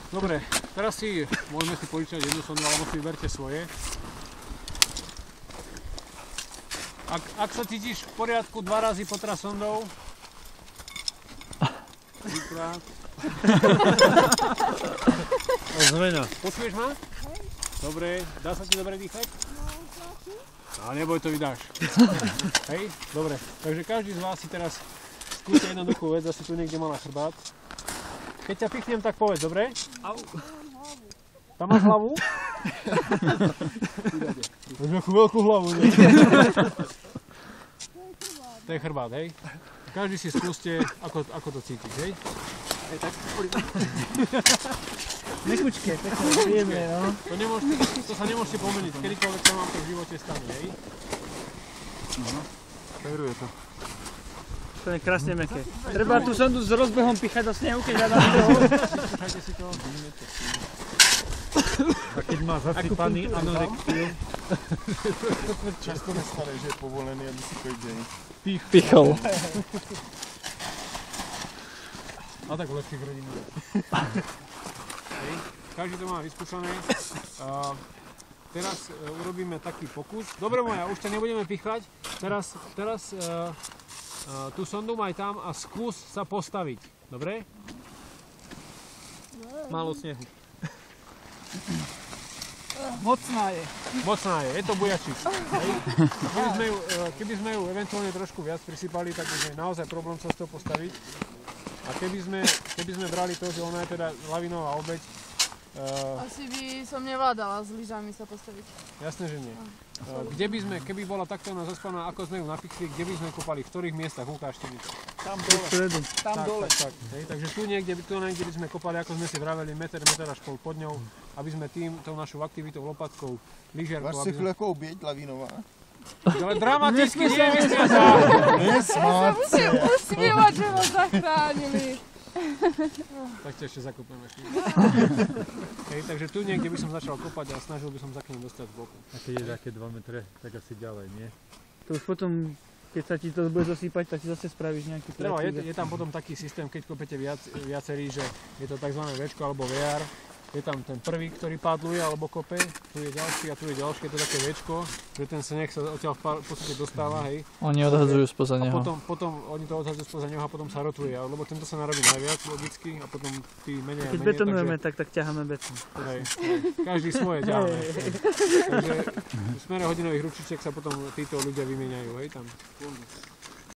Dobre, teraz môžeme si požičať jednu sondu, alebo si vyberte svoje. Ak sa cítiš v poriadku, 2 razy potra sondou. 3-krát. Zmena. Počuješ ma? Dobre, dá sa ti dobre dýchať? A neboj, to vydáš. Hej, dobre. Takže každý z vás si teraz skúste jednoduchú vec, asi tu niekde má na chrbát. Keď ťa pichnem, tak povedz, dobre? Au. Tam máš hlavu? Máš nejakú veľkú hlavu, nie? To je chrbát, hej? Každý si skúste, ako to cítiš, hej? Hej, tak Mekučké, také príjemné, no. To sa nemôžete pomeniť, kedykoľvek sa vám to v živote stane, hej? Peruje to. To je krásne mäkké. Treba tú sondu s rozbehom pichať do snehu, keď hľadám toho. Vyskúšajte si to. A keď má zasypaný anorekciu. Často nestane, že je povolený, aby si každý Pichol. A tak v lepších rodinách. Každý to má vyskúšané. Teraz urobíme taký pokus. Dobre moja, už ťa nebudeme pichať. Teraz tú sondu maj tam a skús sa postaviť. Dobre? Málo snehu. Mocná je. Mocná je to bujačík. Keby sme ju eventuálne trošku viac prisypali, tak by sme naozaj problém sa z toho postaviť. A keby sme brali to, že ona je teda lavinová obeť, asi by som nevládala s lyžami sa postaviť. Jasné, že nie. Keby bola takto ona zaspaná, ako sme ju napichli, kde by sme kopali, v ktorých miestach, ukážte mi to. Tam dole. Tam dole. Tak. Takže tu niekde by sme kopali, ako sme si vraveli, meter až pol pod ňou, aby sme tou našou aktivitou, lopatkou, lyžiarkou... Máš si chvíľu obieť lavinová? Ale dramaticky nevysmia sa! Nesmát sa! Usmievať, že vás zachránili. Tak ťa ešte zakopneme. Takže tu niekde by som začal kopať a snažil by som sa k nim dostať z boku. A keď je také 2 metre, tak asi ďalej, nie? To už potom, keď sa ti to bude zasýpať, tak si zase spravíš nejaký trakík. Je tam potom taký systém, keď kopete viacerí, že je to tzv. Včko alebo VR. Je tam ten prvý, ktorý pádluje alebo kope, tu je ďalší a tu je ďalší, je to také Včko, že ten sneh sa odtiaľ v podstate dostáva, hej. Oni odhadzujú spoza neho. A potom oni to odhadzujú spoza neho a potom sa rotuje, lebo tento sa narobí najviac logicky a potom tí menej a menej. Keď betonujeme, tak ťaháme betón. Hej, každý svoje ťaháme. Takže v smere hodinových ručičiek sa potom títo ľudia vymieňajú, hej, tam.